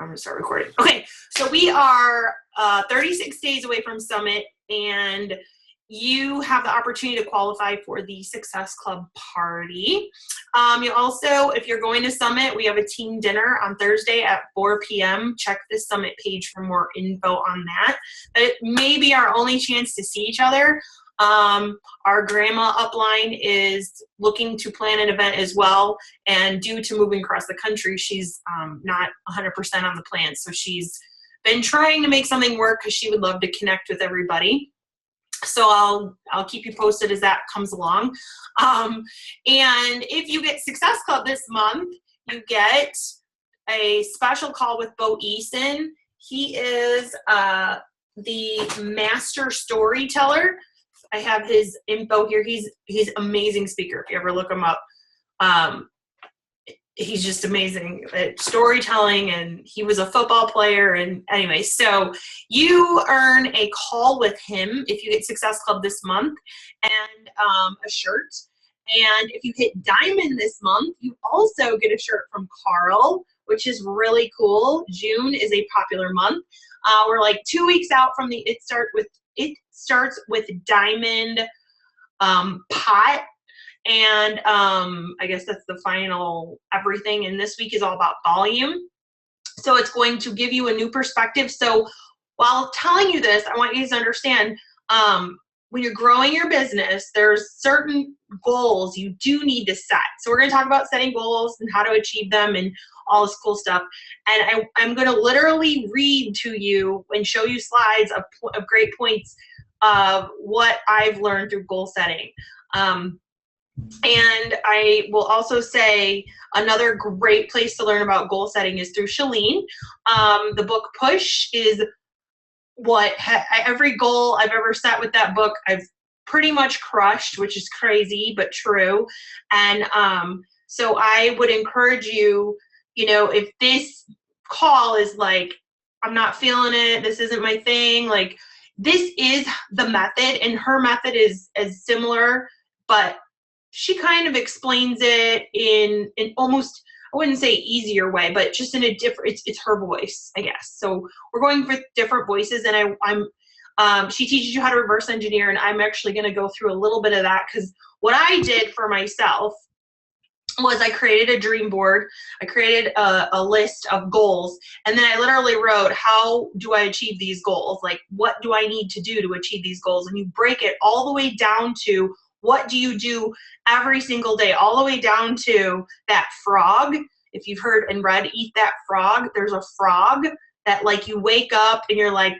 I'm gonna start recording. Okay, so we are 36 days away from Summit, and you have the opportunity to qualify for the Success Club party. You also, if you're going to Summit, we have a team dinner on Thursday at 4 p.m. Check the Summit page for more info on that. It may be our only chance to see each other. Our grandma upline is looking to plan an event as well, and due to moving across the country, she's not 100% on the plan. So she's been trying to make something work because she would love to connect with everybody. So I'll keep you posted as that comes along. And if you get Success Club this month, you get a special call with Bo Eason. He is the master storyteller. I have his info here. He's amazing speaker. If you ever look him up, he's just amazing at storytelling, and he was a football player. And anyway, so you earn a call with him if you get Success Club this month, and a shirt. And if you hit Diamond this month, you also get a shirt from Carl, which is really cool. June is a popular month. We're like 2 weeks out from the It Starts with Diamond pot. And I guess that's the final everything. And this week is all about volume. So it's going to give you a new perspective. So while telling you this, I want you to understand when you're growing your business, there's certain goals you do need to set. So we're going to talk about setting goals and how to achieve them and all this cool stuff. And I'm going to literally read to you and show you slides of great points of what I've learned through goal setting. And I will also say another great place to learn about goal setting is through Chalene. The book Push is every goal I've ever set with that book, I've pretty much crushed, which is crazy, but true. And so I would encourage you, if this call is like, I'm not feeling it, this isn't my thing, like this is the method, and her method is as similar, but she kind of explains it in almost, I wouldn't say easier way, but just in a different, it's her voice, I guess. So we're going for different voices, and she teaches you how to reverse engineer, and I'm actually going to go through a little bit of that, because what I did for myself was I created a dream board. I created a list of goals, and then I literally wrote, how do I achieve these goals? Like, what do I need to do to achieve these goals? And you break it all the way down to what do you do every single day, all the way down to that frog. If you've heard and read Eat That Frog, there's a frog that like you wake up and you're like,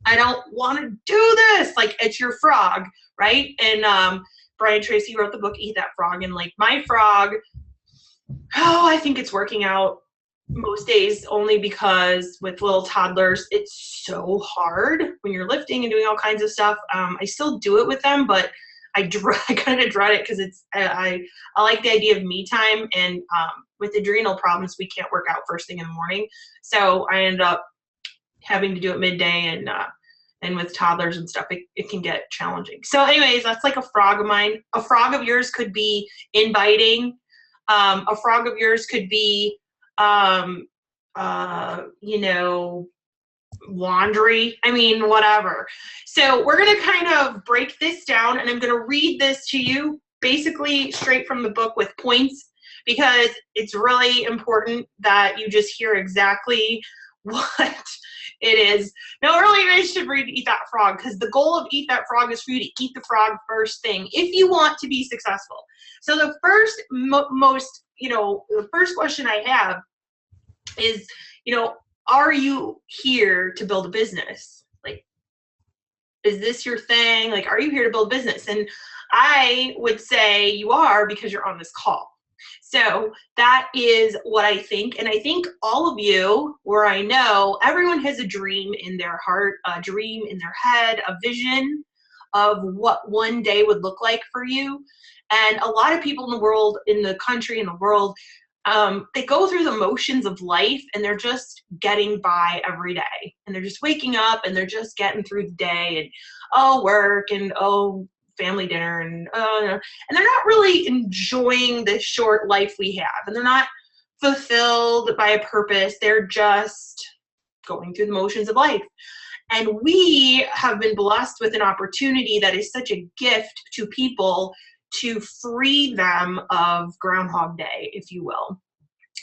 I don't want to do this. Like, it's your frog, right? And Brian Tracy wrote the book Eat That Frog, and like my frog, I think it's working out most days, only because with little toddlers, it's so hard when you're lifting and doing all kinds of stuff. I still do it with them, but I kind of dread it because I like the idea of me time, and with adrenal problems, we can't work out first thing in the morning. So I end up having to do it midday, and with toddlers and stuff, it can get challenging. So anyways, that's like a frog of mine. A frog of yours could be inviting. A frog of yours could be, laundry. I mean, whatever. So we're going to kind of break this down, and I'm going to read this to you basically straight from the book with points, because it's really important that you just hear exactly what it is. No, really, you guys should read Eat That Frog, because the goal of Eat That Frog is for you to eat the frog first thing if you want to be successful. So the first the first question I have is, are you here to build a business? Like, is this your thing? Like, are you here to build a business? And I would say you are, because you're on this call. So that is what I think. And I think all of you, where I know everyone has a dream in their heart, a dream in their head, a vision of what one day would look like for you. And a lot of people in the world, in the country, in the world, they go through the motions of life, and they're just getting by every day, and they're just waking up, and they're just getting through the day, and work, and family dinner, and they're not really enjoying the short life we have, and they're not fulfilled by a purpose. They're just going through the motions of life. And we have been blessed with an opportunity that is such a gift to people to free them of Groundhog Day, if you will.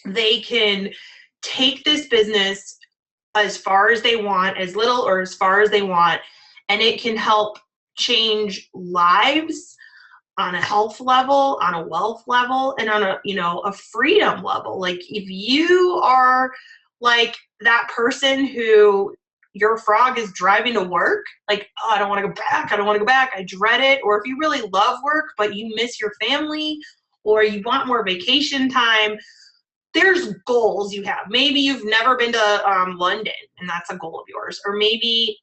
They can take this business as far as they want, as little or as far as they want, and it can help change lives on a health level, on a wealth level, and on a freedom level. Like if you are like that person who your frog is driving to work, like, oh, I don't want to go back, I dread it. Or if you really love work but you miss your family, or you want more vacation time, there's goals you have. Maybe you've never been to London and that's a goal of yours. Or maybe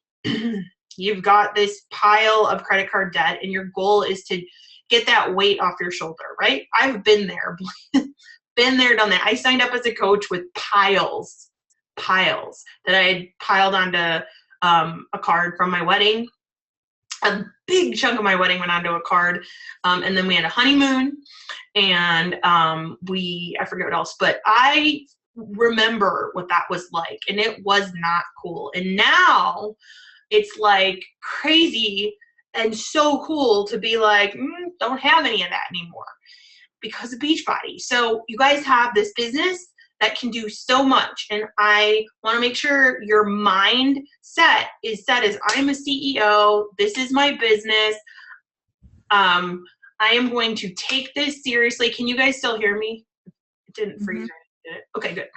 you've got this pile of credit card debt and your goal is to get that weight off your shoulder, right? I've been there, done that. I signed up as a coach with piles that I had piled onto a card from my wedding. A big chunk of my wedding went onto a card. And then we had a honeymoon and I forget what else, but I remember what that was like, and it was not cool. And now it's like crazy and so cool to be like, don't have any of that anymore because of Beachbody. So you guys have this business that can do so much. And I want to make sure your mindset is set as I'm a CEO. This is my business. I am going to take this seriously. Can you guys still hear me? It didn't freeze. Did it? Okay, good.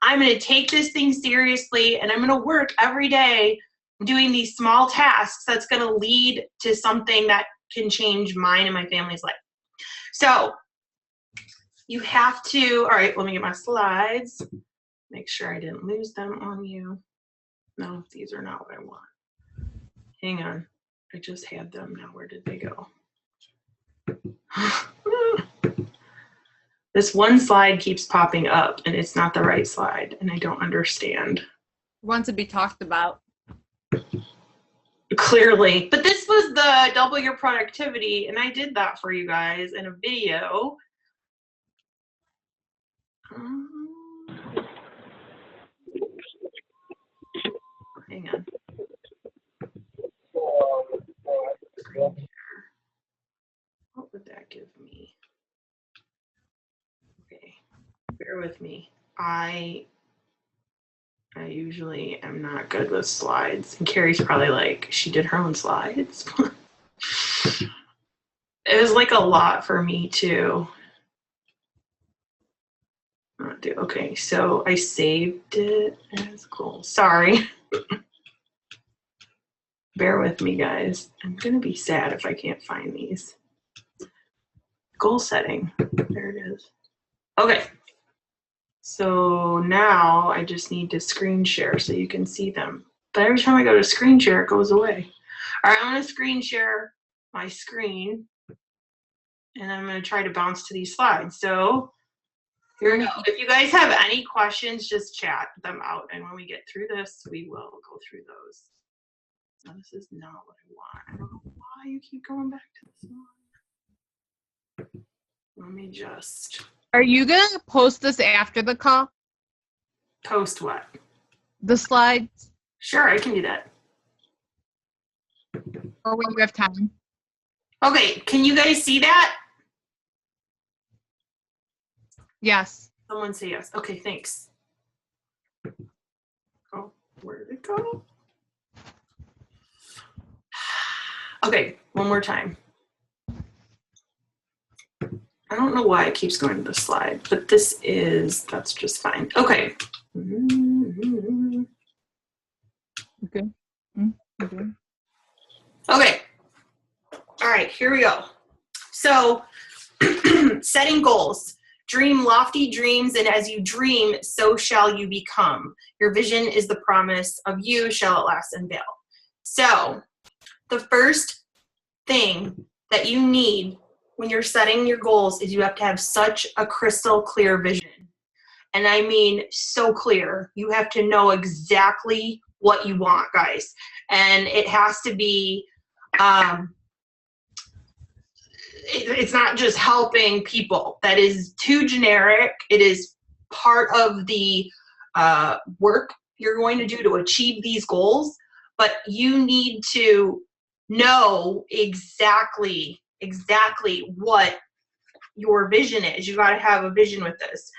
I'm going to take this thing seriously, and I'm going to work every day doing these small tasks that's going to lead to something that can change mine and my family's life. So you have to, all right, let me get my slides. Make sure I didn't lose them on you. No, these are not what I want. Hang on. I just had them. Now where did they go? This one slide keeps popping up and it's not the right slide and I don't understand. Wants to be talked about. Clearly. But this was the double your productivity and I did that for you guys in a video. Hang on. What would that give me? Okay, bear with me. I usually am not good with slides. And Carrie's probably like, she did her own slides. It was like a lot for me too. Okay, so I saved it as goal. Sorry. Bear with me, guys. I'm going to be sad if I can't find these. Goal setting. There it is. Okay. So now I just need to screen share so you can see them. But every time I go to screen share, it goes away. All right, I'm going to screen share my screen. And I'm going to try to bounce to these slides. So here we go. If you guys have any questions, just chat them out. And when we get through this, we will go through those. No, this is not what I want. I don't know why you keep going back to this one. Let me just. Are you going to post this after the call? Post what? The slides? Sure, I can do that. Or when you have time? Okay, can you guys see that? Yes. Someone say yes. Okay, thanks. Oh, where did it go? Okay, one more time. I don't know why it keeps going to the slide, but that's just fine. Okay. Okay. Okay. Okay. All right, here we go. So, setting goals. Dream lofty dreams, and as you dream, so shall you become. Your vision is the promise of you shall at last unveil. So, the first thing that you need when you're setting your goals is you have to have such a crystal clear vision. And I mean so clear. You have to know exactly what you want, guys. And it has to be, it's not just helping people. That is too generic. It is part of the work you're going to do to achieve these goals, but you need to know exactly what your vision is. You got to have a vision with this.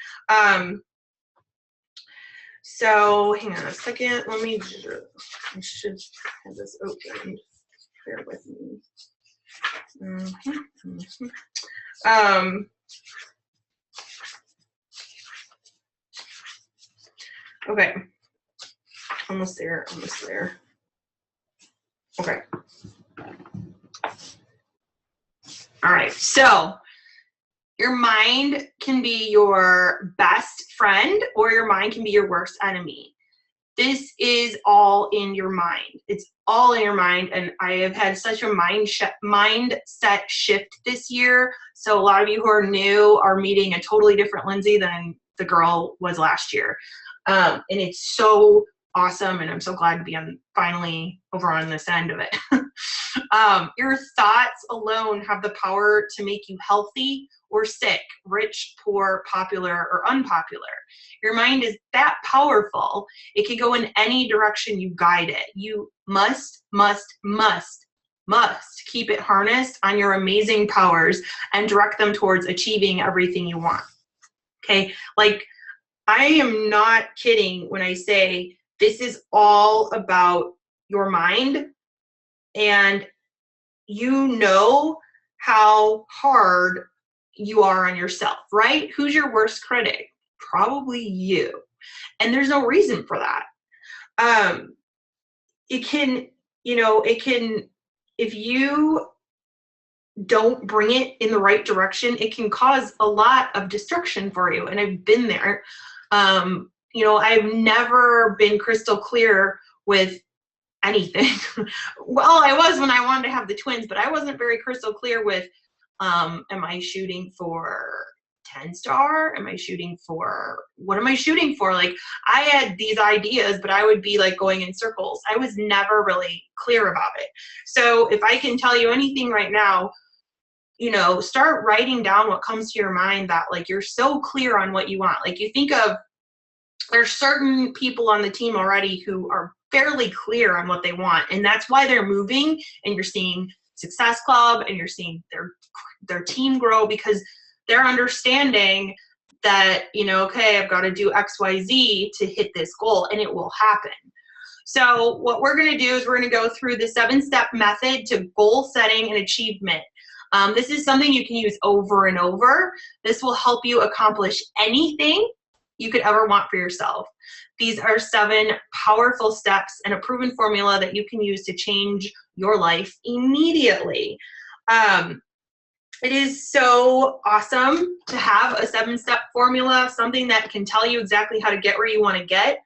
So hang on a second. I should have this open. Bear with me. Okay. Almost there. Okay. All right. So your mind can be your best friend, or your mind can be your worst enemy. This is all in your mind. It's all in your mind. And I have had such a mindset shift this year. So a lot of you who are new are meeting a totally different Lindsay than the girl was last year. And it's so awesome. And I'm so glad to be finally over on this end of it. Your thoughts alone have the power to make you healthy or sick, rich, poor, popular, or unpopular. Your mind is that powerful. It can go in any direction you guide it. You must keep it harnessed on your amazing powers and direct them towards achieving everything you want. Okay? Like, I am not kidding when I say this is all about your mind, and you know how hard you are on yourself, right? Who's your worst critic? Probably you. And there's no reason for that. It can, if you don't bring it in the right direction, it can cause a lot of destruction for you. And I've been there. I've never been crystal clear with anything. Well, I was when I wanted to have the twins, but I wasn't very crystal clear with, am I shooting for 10 star? What am I shooting for? Like, I had these ideas, but I would be like going in circles. I was never really clear about it. So if I can tell you anything right now, start writing down what comes to your mind that like you're so clear on what you want. Like, you think of, there's certain people on the team already who are fairly clear on what they want, and that's why they're moving, and you're seeing Success Club and you're seeing their team grow, because they're understanding that, okay, I've got to do XYZ to hit this goal, and it will happen. So what we're going to do is we're going to go through the 7-step method to goal setting and achievement. This is something you can use over and over. This will help you accomplish anything you could ever want for yourself. These are 7 powerful steps and a proven formula that you can use to change your life immediately. It is so awesome to have a 7-step formula, something that can tell you exactly how to get where you want to get.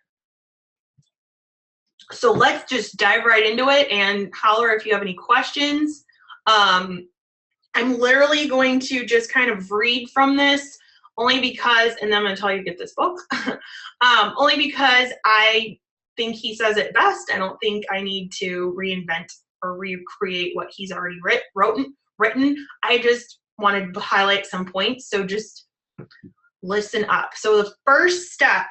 So let's just dive right into it and holler if you have any questions. I'm literally going to just kind of read from this, only because, and then I'm going to tell you to get this book, only because I think he says it best. I don't think I need to reinvent or recreate what he's already written. I just wanted to highlight some points, so just listen up. So the first step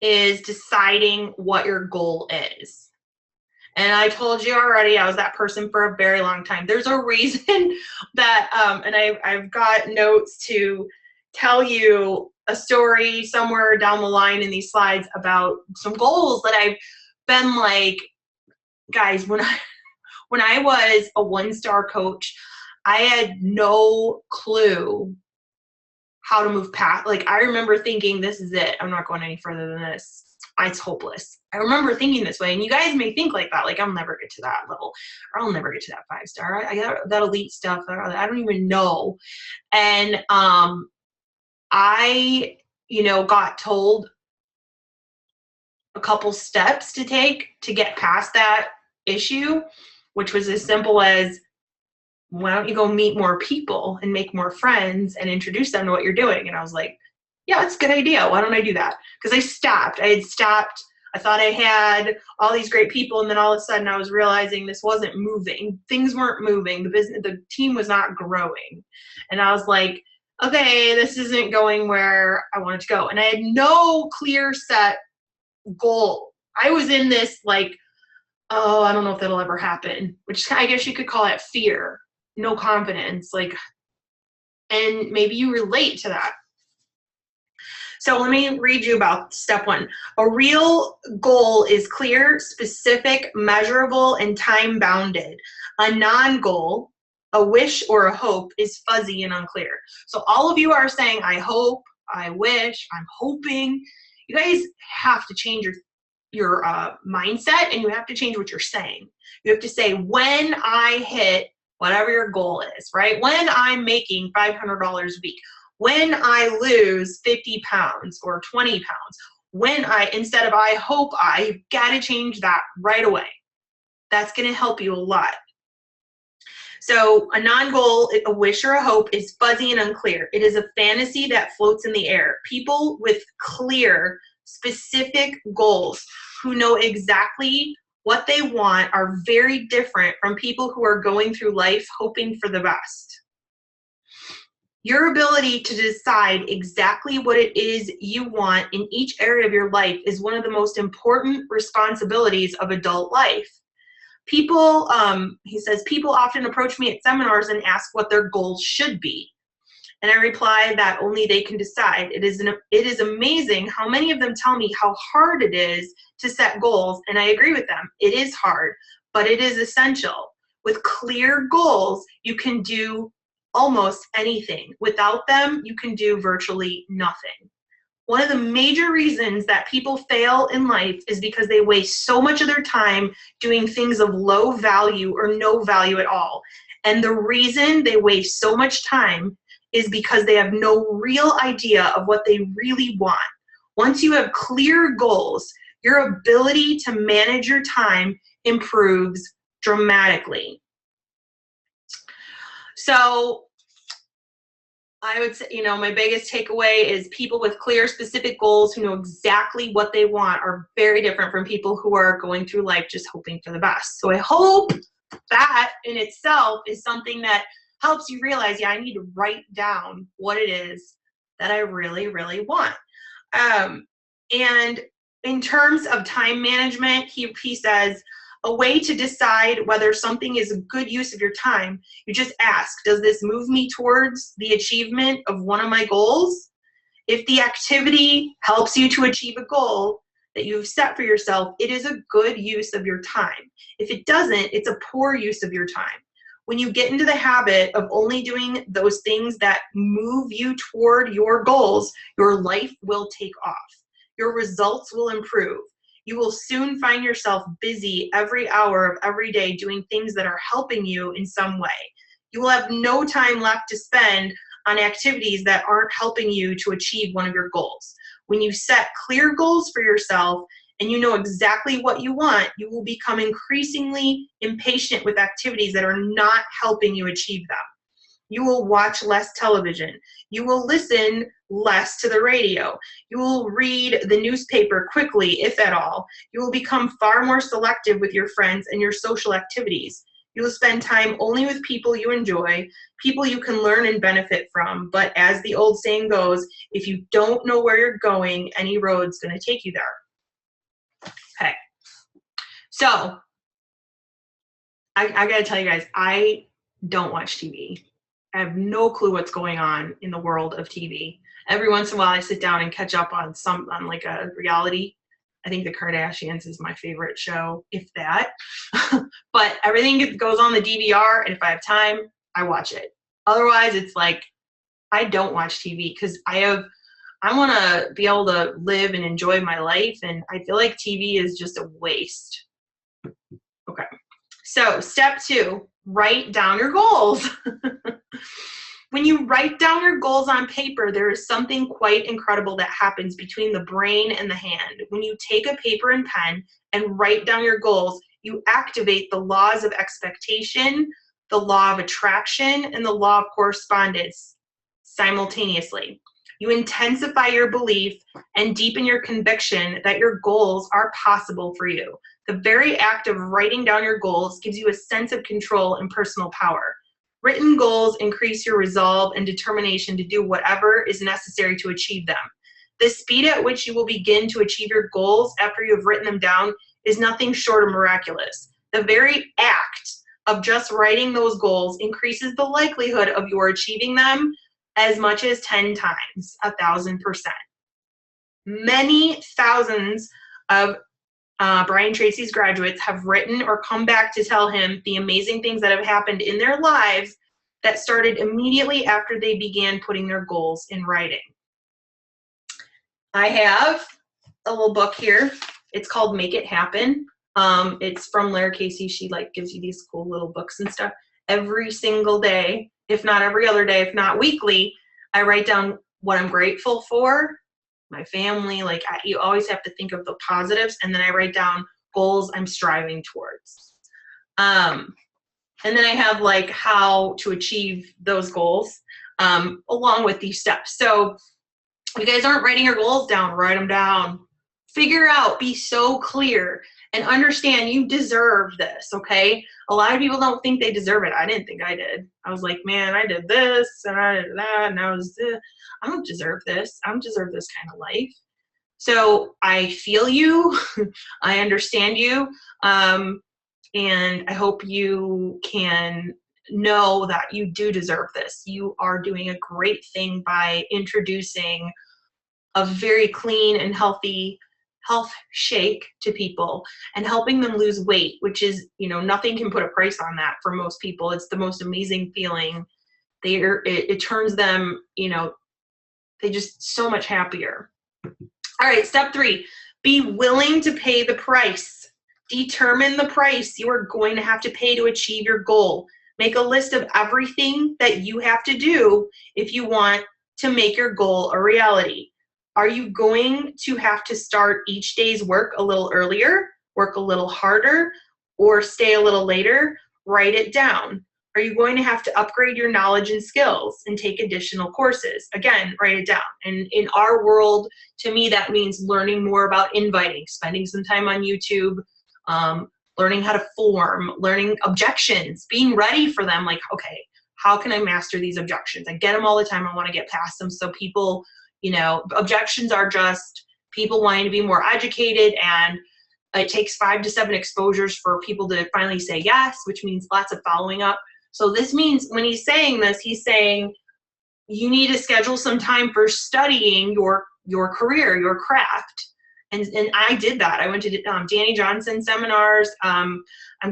is deciding what your goal is. And I told you already, I was that person for a very long time. There's a reason that, and I've got notes to tell you a story somewhere down the line in these slides about some goals that I've been like, guys, when I was a 1-star coach, I had no clue how to move past. Like, I remember thinking, this is it. I'm not going any further than this. It's hopeless. I remember thinking this way, and you guys may think like that, like, I'll never get to that level, or I'll never get to that 5-star. I got that elite stuff. I don't even know. And I, got told a couple steps to take to get past that issue, which was as simple as, why don't you go meet more people and make more friends and introduce them to what you're doing? And I was like, yeah, that's a good idea. Why don't I do that? Because I had stopped. I thought I had all these great people, and then all of a sudden I was realizing this wasn't moving. Things weren't moving. The team was not growing. And I was like, okay, this isn't going where I wanted to go. And I had no clear set goal. I was in this like, oh, I don't know if that'll ever happen, which I guess you could call it fear, no confidence, like, and maybe you relate to that. So let me read you about step 1. A real goal is clear, specific, measurable, and time bounded. A non-goal, a wish or a hope, is fuzzy and unclear. So all of you are saying, I hope, I wish, I'm hoping. You guys have to change your mindset, and you have to change what you're saying. You have to say, when I hit whatever your goal is, right? When I'm making $500 a week, when I lose 50 pounds or 20 pounds, when instead of I hope you've got to change that right away. That's going to help you a lot. So a non-goal, a wish or a hope, is fuzzy and unclear. It is a fantasy that floats in the air. People with clear, specific goals who know exactly what they want are very different from people who are going through life hoping for the best. Your ability to decide exactly what it is you want in each area of your life is one of the most important responsibilities of adult life. People, he says, people often approach me at seminars and ask what their goals should be. And I reply that only they can decide. It is amazing how many of them tell me how hard it is to set goals, and I agree with them. It is hard, but it is essential. With clear goals, you can do almost anything. Without them, you can do virtually nothing. One of the major reasons that people fail in life is because they waste so much of their time doing things of low value or no value at all. And the reason they waste so much time is because they have no real idea of what they really want. Once you have clear goals, your ability to manage your time improves dramatically. So I would say, my biggest takeaway is people with clear, specific goals who know exactly what they want are very different from people who are going through life just hoping for the best. So I hope that in itself is something that helps you realize, yeah, I need to write down what it is that I really, really want. And in terms of time management, he says, a way to decide whether something is a good use of your time, you just ask, does this move me towards the achievement of one of my goals? If the activity helps you to achieve a goal that you've set for yourself, it is a good use of your time. If it doesn't, it's a poor use of your time. When you get into the habit of only doing those things that move you toward your goals, your life will take off. Your results will improve. You will soon find yourself busy every hour of every day doing things that are helping you in some way. You will have no time left to spend on activities that aren't helping you to achieve one of your goals. When you set clear goals for yourself and you know exactly what you want, you will become increasingly impatient with activities that are not helping you achieve them. You will watch less television. You will listen less to the radio. You will read the newspaper quickly, if at all. You will become far more selective with your friends and your social activities. You will spend time only with people you enjoy, people you can learn and benefit from. But as the old saying goes, if you don't know where you're going, any road's going to take you there. Okay. So I got to tell you guys, I don't watch TV. I have no clue what's going on in the world of TV. Every once in a while I sit down and catch up on like a reality. I think The Kardashians is my favorite show, if that. But everything goes on the DVR, and if I have time, I watch it. Otherwise, it's like I don't watch TV because I want to be able to live and enjoy my life, and I feel like TV is just a waste. Okay. So step 2, write down your goals. When you write down your goals on paper, there is something quite incredible that happens between the brain and the hand. When you take a paper and pen and write down your goals, you activate the laws of expectation, the law of attraction, and the law of correspondence simultaneously. You intensify your belief and deepen your conviction that your goals are possible for you. The very act of writing down your goals gives you a sense of control and personal power. Written goals increase your resolve and determination to do whatever is necessary to achieve them. The speed at which you will begin to achieve your goals after you have written them down is nothing short of miraculous. The very act of just writing those goals increases the likelihood of your achieving them as much as 10 times, 1,000%. Many thousands of Brian Tracy's graduates have written or come back to tell him the amazing things that have happened in their lives that started immediately after they began putting their goals in writing. I have a little book here. It's called Make It Happen. It's from Lara Casey. She gives you these cool little books and stuff. Every single day, if not every other day, if not weekly, I write down what I'm grateful for, my family. You always have to think of the positives, and then I write down goals I'm striving towards. And then I have how to achieve those goals along with these steps. So if you guys aren't writing your goals down, write them down. Figure out, be so clear, and understand you deserve this, okay? A lot of people don't think they deserve it. I didn't think I did. I was like, man, I did this, and I did that, and I don't deserve this. I don't deserve this kind of life. So I feel you. I understand you. And I hope you can know that you do deserve this. You are doing a great thing by introducing a very clean and healthy health shake to people and helping them lose weight, which is, nothing can put a price on that for most people. It's the most amazing feeling. It turns them, they just so much happier. All right, step 3, be willing to pay the price. Determine the price you are going to have to pay to achieve your goal. Make a list of everything that you have to do if you want to make your goal a reality. Are you going to have to start each day's work a little earlier, work a little harder, or stay a little later? Write it down. Are you going to have to upgrade your knowledge and skills and take additional courses? Again, write it down. And in our world, to me, that means learning more about inviting, spending some time on YouTube, learning how to form, learning objections, being ready for them. Okay, how can I master these objections? I get them all the time. I want to get past them. So people, objections are just people wanting to be more educated, and it takes 5 to 7 exposures for people to finally say yes, which means lots of following up. So this means when he's saying this, he's saying you need to schedule some time for studying your career, your craft. And I did that. I went to Danny Johnson seminars. I'm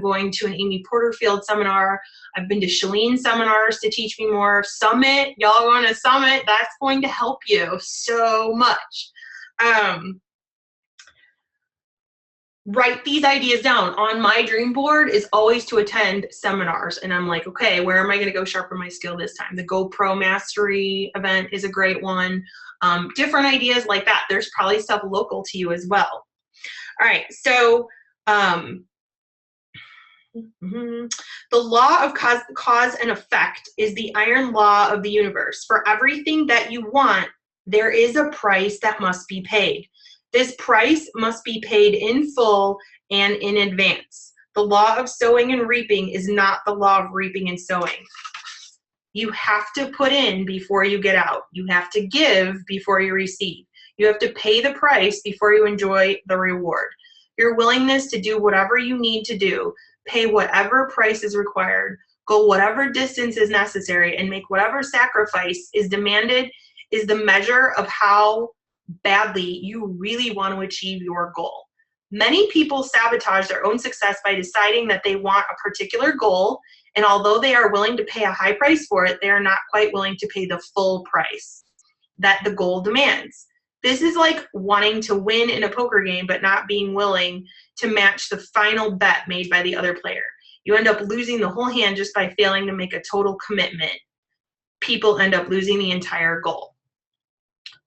going to an Amy Porterfield seminar. I've been to Chalene seminars to teach me more. Summit, y'all going to Summit? That's going to help you so much. Write these ideas down. On my dream board is always to attend seminars. And I'm like, okay, where am I going to go sharpen my skill this time? The GoPro Mastery event is a great one. Different ideas like that. There's probably stuff local to you as well. All right, so the law of cause and effect is the iron law of the universe. For everything that you want, there is a price that must be paid. This price must be paid in full and in advance. The law of sowing and reaping is not the law of reaping and sowing. You have to put in before you get out. You have to give before you receive. You have to pay the price before you enjoy the reward. Your willingness to do whatever you need to do, pay whatever price is required, go whatever distance is necessary, and make whatever sacrifice is demanded is the measure of how badly you really want to achieve your goal. Many people sabotage their own success by deciding that they want a particular goal, and although they are willing to pay a high price for it, they are not quite willing to pay the full price that the goal demands. This is like wanting to win in a poker game but not being willing to match the final bet made by the other player. You end up losing the whole hand just by failing to make a total commitment. People end up losing the entire goal.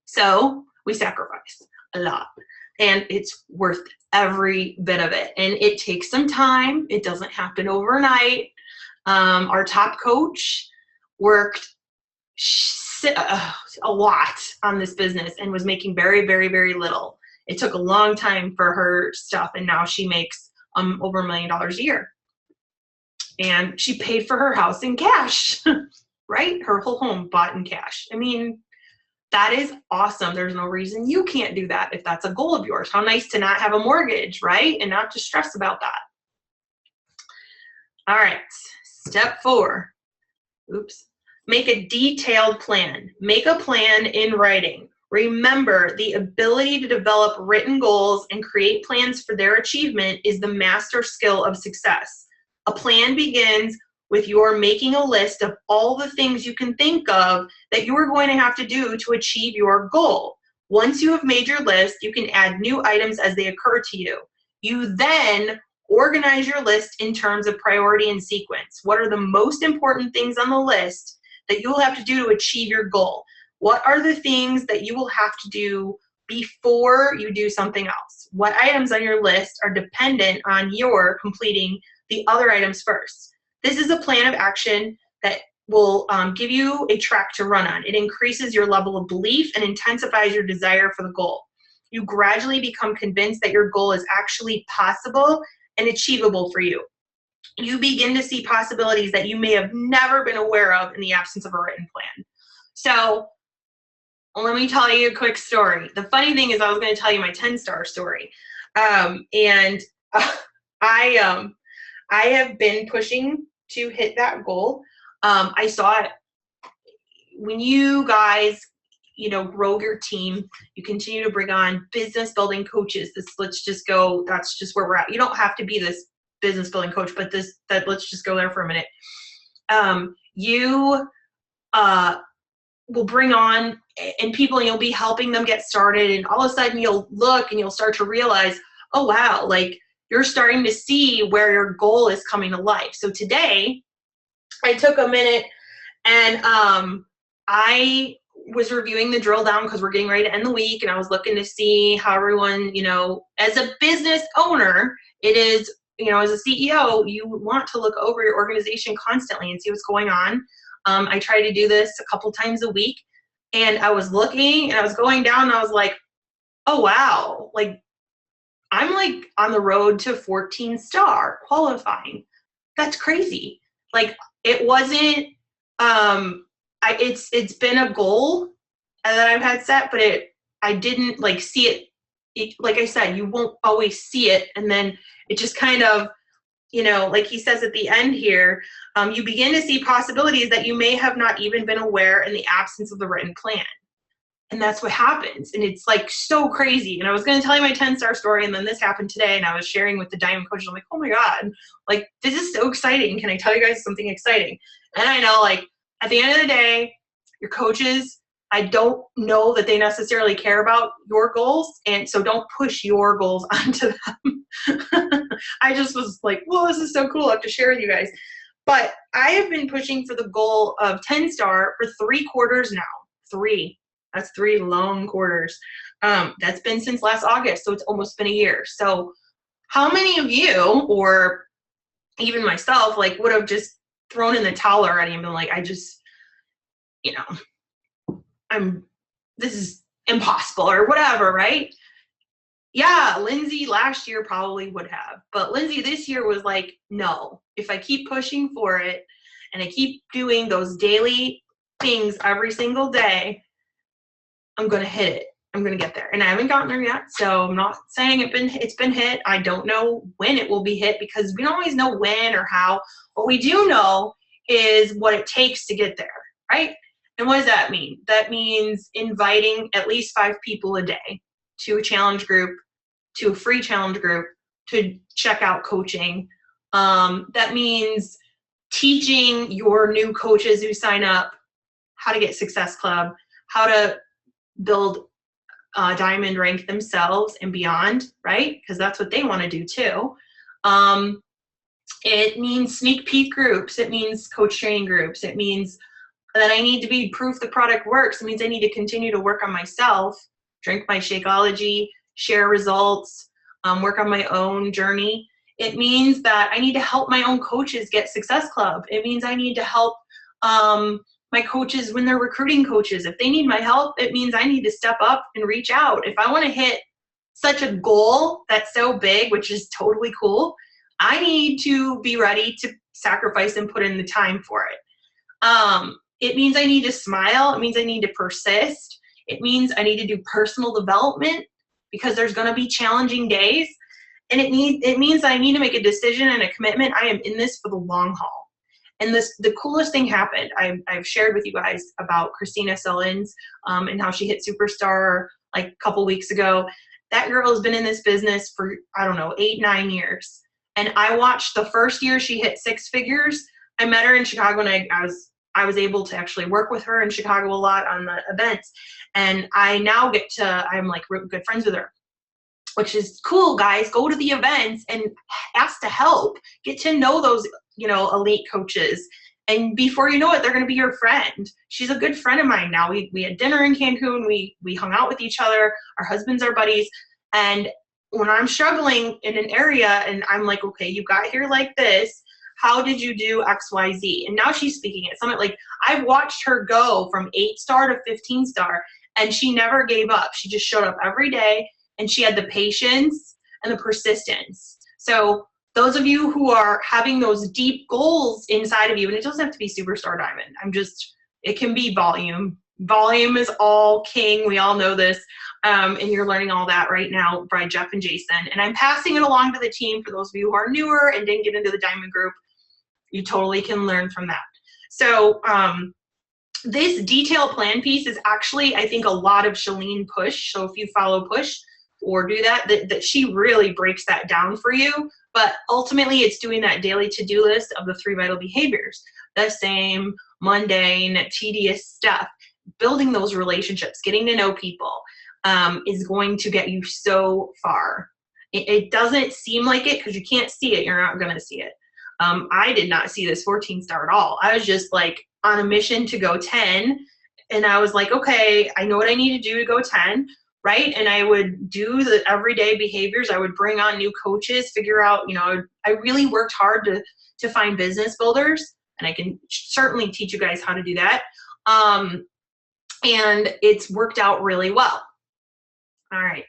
So we sacrifice a lot, and it's worth every bit of it. And it takes some time. It doesn't happen overnight. Our top coach worked a lot on this business and was making very, very, very little. It took a long time for her stuff, and now she makes over $1 million a year. And she paid for her house in cash, right? Her whole home bought in cash. I mean, that is awesome. There's no reason you can't do that if that's a goal of yours. How nice to not have a mortgage, right? And not to stress about that. All right, step 4. Oops. Make a detailed plan. Make a plan in writing. Remember, the ability to develop written goals and create plans for their achievement is the master skill of success. A plan begins with your making a list of all the things you can think of that you are going to have to do to achieve your goal. Once you have made your list, you can add new items as they occur to you. You then organize your list in terms of priority and sequence. What are the most important things on the list that you will have to do to achieve your goal? What are the things that you will have to do before you do something else? What items on your list are dependent on your completing the other items first? This is a plan of action that will give you a track to run on. It increases your level of belief and intensifies your desire for the goal. You gradually become convinced that your goal is actually possible and achievable for you. You begin to see possibilities that you may have never been aware of in the absence of a written plan. So let me tell you a quick story. The funny thing is I was going to tell you my 10-star story. I have been pushing to hit that goal. I saw it when you guys, grow your team, you continue to bring on business building coaches. That's just where we're at. You don't have to be this business building coach, but let's just go there for a minute. You will bring on and people, and you'll be helping them get started, and all of a sudden you'll look and you'll start to realize, oh wow, like you're starting to see where your goal is coming to life. So today I took a minute and I was reviewing the drill down because we're getting ready to end the week, and I was looking to see how everyone, as a business owner, it is, as a CEO, you want to look over your organization constantly and see what's going on. I try to do this a couple times a week, and I was looking and I was going down and I was like, oh wow, like I'm like on the road to 14-star qualifying. That's crazy. Like it wasn't, it's been a goal that I've had set, but I didn't like see it. Like I said, you won't always see it. And then it just kind of, like he says at the end here, you begin to see possibilities that you may have not even been aware in the absence of the written plan. And that's what happens. And it's like so crazy. And I was going to tell you my 10-star story, and then this happened today, and I was sharing with the Diamond coaches. I'm like, oh my God, like this is so exciting. Can I tell you guys something exciting? And I know, like, at the end of the day, your coaches, I don't know that they necessarily care about your goals, and so don't push your goals onto them. I just was like, well, this is so cool. I have to share with you guys. But I have been pushing for the goal of 10-star for 3 quarters now. 3. That's 3 long quarters. That's been since last August, so it's almost been a year. So how many of you, or even myself, like would have just thrown in the towel already and been like, I just, this is impossible or whatever, right? Yeah, Lindsay last year probably would have, but Lindsay this year was like, no, if I keep pushing for it and I keep doing those daily things every single day, I'm going to hit it. I'm going to get there. And I haven't gotten there yet, so I'm not saying it's been hit. I don't know when it will be hit because we don't always know when or how. What we do know is what it takes to get there, right? And what does that mean? That means inviting at least 5 people a day to a challenge group, to a free challenge group, to check out coaching. That means teaching your new coaches who sign up how to get Success Club, how to build Diamond rank themselves and beyond, right? Because that's what they want to do too. It means sneak peek groups. It means coach training groups. It means that I need to be proof the product works. It means I need to continue to work on myself, drink my Shakeology, share results, work on my own journey. It means that I need to help my own coaches get Success Club. It means I need to help my coaches when they're recruiting coaches. If they need my help, it means I need to step up and reach out. If I want to hit such a goal that's so big, which is totally cool, I need to be ready to sacrifice and put in the time for it. It means I need to smile. It means I need to persist. It means I need to do personal development because there's going to be challenging days. And it means I need to make a decision and a commitment. I am in this for the long haul. And the coolest thing happened. I've shared with you guys about Christina Sellens and how she hit superstar like a couple weeks ago. That girl has been in this business for, I don't know, 8-9 years. And I watched the first year she hit 6 figures. I met her in Chicago, and I was able to actually work with her in Chicago a lot on the events. And I now I'm like good friends with her, which is cool, guys. Go to the events and ask to help. Get to know those, elite coaches. And before you know it, they're going to be your friend. She's a good friend of mine now. We had dinner in Cancun. We hung out with each other. Our husbands are buddies. And when I'm struggling in an area and I'm like, okay, you got here like this. How did you do X, Y, Z? And now she's speaking at Summit. Like, I've watched her go from 8-star to 15-star, and she never gave up. She just showed up every day, and she had the patience and the persistence. So those of you who are having those deep goals inside of you, and it doesn't have to be superstar diamond. It can be volume. Volume is all king. We all know this. And you're learning all that right now by Jeff and Jason. And I'm passing it along to the team for those of you who are newer and didn't get into the diamond group. You totally can learn from that. So this detailed plan piece is actually, I think, a lot of Chalene Push. So if you follow Push or do that she really breaks that down for you. But ultimately, it's doing that daily to-do list of the 3 vital behaviors, the same mundane, tedious stuff. Building those relationships, getting to know people is going to get you so far. It doesn't seem like it because you can't see it. You're not going to see it. I did not see this 14-star at all. I was just like on a mission to go 10. And I was like, okay, I know what I need to do to go 10, right? And I would do the everyday behaviors. I would bring on new coaches, figure out, I really worked hard to find business builders. And I can certainly teach you guys how to do that. And it's worked out really well. All right.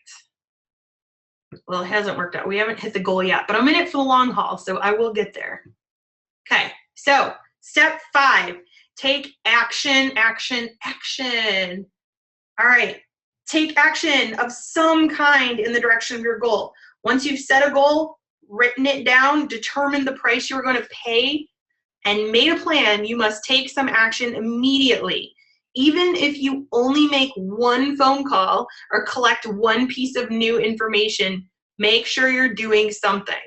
Well, it hasn't worked out. We haven't hit the goal yet, but I'm in it for the long haul, so I will get there. Okay, so step 5, take action, action, action. All right, take action of some kind in the direction of your goal. Once you've set a goal, written it down, determined the price you were going to pay, and made a plan, you must take some action immediately. Even if you only make one phone call or collect one piece of new information, make sure you're doing something.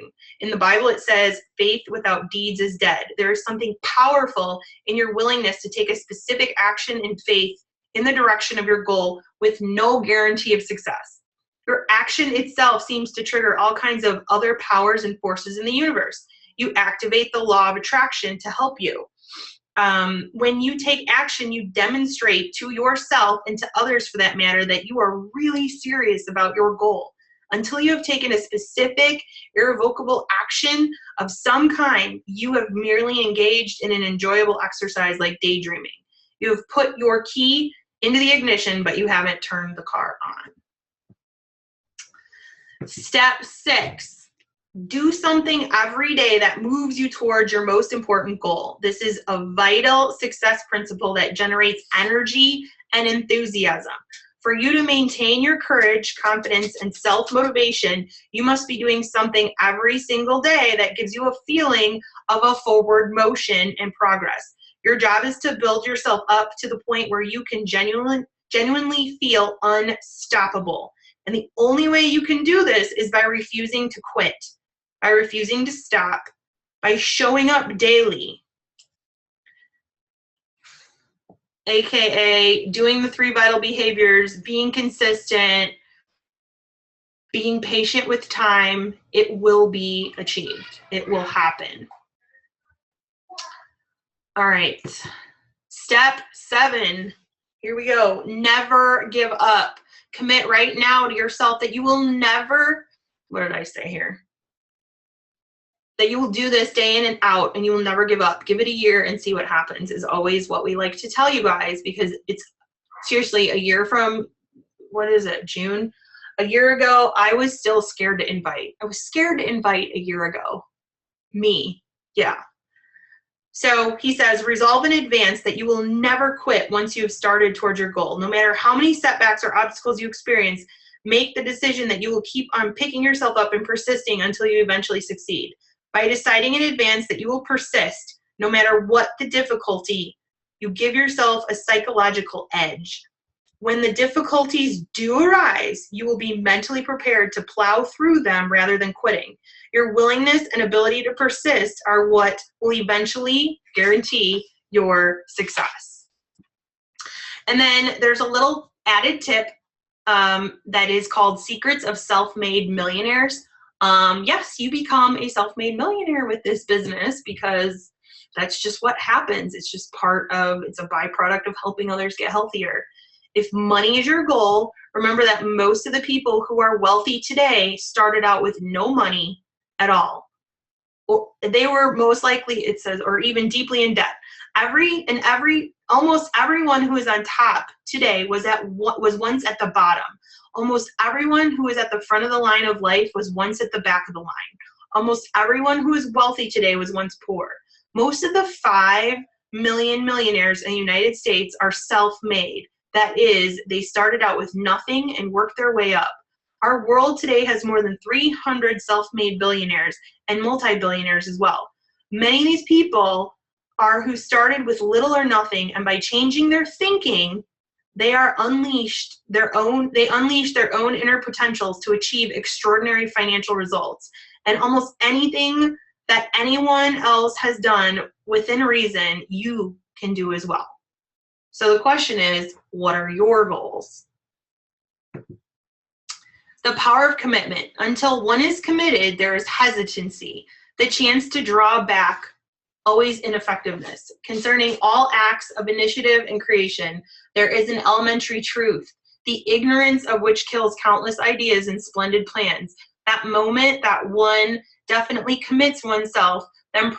In the Bible, it says, faith without deeds is dead. There is something powerful in your willingness to take a specific action in faith in the direction of your goal with no guarantee of success. Your action itself seems to trigger all kinds of other powers and forces in the universe. You activate the law of attraction to help you. When you take action, you demonstrate to yourself and to others for that matter that you are really serious about your goal. Until you have taken a specific, irrevocable action of some kind, you have merely engaged in an enjoyable exercise like daydreaming. You have put your key into the ignition, but you haven't turned the car on. Step 6. Do something every day that moves you towards your most important goal. This is a vital success principle that generates energy and enthusiasm. For you to maintain your courage, confidence, and self-motivation, you must be doing something every single day that gives you a feeling of a forward motion and progress. Your job is to build yourself up to the point where you can genuinely feel unstoppable. And the only way you can do this is by refusing to quit, by refusing to stop, by showing up daily, AKA doing the 3 vital behaviors, being consistent, being patient with time. It will be achieved. It will happen. All right. Step 7. Here we go. Never give up. Commit right now to yourself that you will never, what did I say here? That you will do this day in and out and you will never give up. Give it a year and see what happens is always what we like to tell you guys, because it's seriously a year from, what is it, June? A year ago, I was still scared to invite. I was scared to invite a year ago. Me. Yeah. So he says, resolve in advance that you will never quit once you have started towards your goal. No matter how many setbacks or obstacles you experience, make the decision that you will keep on picking yourself up and persisting until you eventually succeed. By deciding in advance that you will persist, no matter what the difficulty, you give yourself a psychological edge. When the difficulties do arise, you will be mentally prepared to plow through them rather than quitting. Your willingness and ability to persist are what will eventually guarantee your success. And then there's a little added tip that is called Secrets of Self-Made Millionaires. Yes, you become a self-made millionaire with this business because that's just what happens. It's just it's a byproduct of helping others get healthier. If money is your goal, remember that most of the people who are wealthy today started out with no money at all. Or they were most likely, it says, or even deeply in debt. Almost everyone who is on top today was once at the bottom. Almost everyone who is at the front of the line of life was once at the back of the line. Almost everyone who is wealthy today was once poor. Most of the 5 million millionaires in the United States are self-made. That is, they started out with nothing and worked their way up. Our world today has more than 300 self-made billionaires and multi-billionaires as well. Many of these people are who started with little or nothing, and by changing their thinking, they unleash their own inner potentials to achieve extraordinary financial results. And almost anything that anyone else has done within reason, you can do as well. So the question is, what are your goals? The power of commitment. Until one is committed, there is hesitancy, the chance to draw back, always ineffectiveness. Concerning all acts of initiative and creation, there is an elementary truth, the ignorance of which kills countless ideas and splendid plans. That moment that one definitely commits oneself, then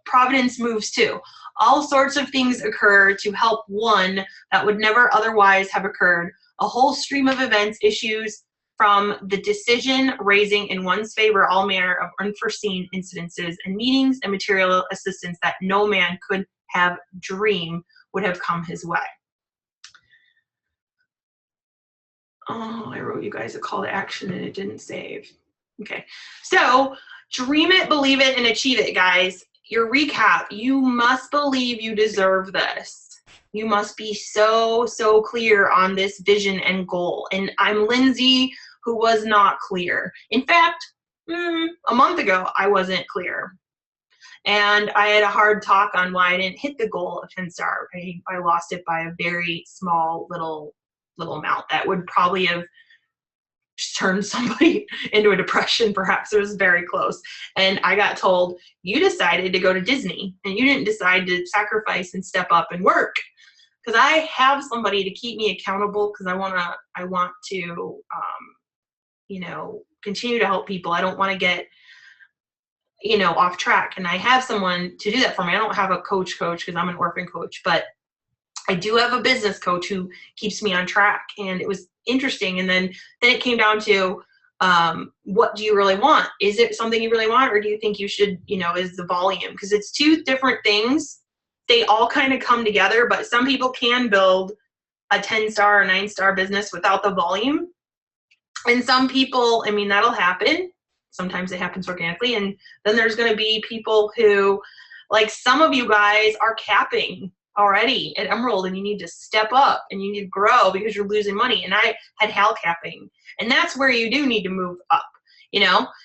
providence moves too. All sorts of things occur to help one that would never otherwise have occurred. A whole stream of events issues from the decision raising in one's favor all manner of unforeseen incidences and meetings and material assistance that no man could have dreamed would have come his way. Oh, I wrote you guys a call to action and it didn't save. Okay, so dream it, believe it, and achieve it, guys. Your recap, you must believe you deserve this. You must be so clear on this vision and goal. And I'm Lindsay, who was not clear. In fact, a month ago, I wasn't clear. And I had a hard talk on why I didn't hit the goal of 10-star. I lost it by a very small little amount that would probably have turned somebody into a depression. Perhaps. It was very close. And I got told, you decided to go to Disney and you didn't decide to sacrifice and step up and work. Because I have somebody to keep me accountable, because I want to continue to help people. I don't want to get off track, and I have someone to do that for me. I don't have a coach because I'm an orphan coach, but I do have a business coach who keeps me on track. And it was interesting. And then it came down to, what do you really want? Is it something you really want, or do you think you should, is the volume? Because it's two different things. They all kind of come together, but some people can build a 10-star or 9-star business without the volume. And some people, that'll happen. Sometimes it happens organically. And then there's going to be people who, like some of you guys, are capping already at Emerald, and you need to step up and you need to grow because you're losing money. And I had HAL capping, and that's where you do need to move up,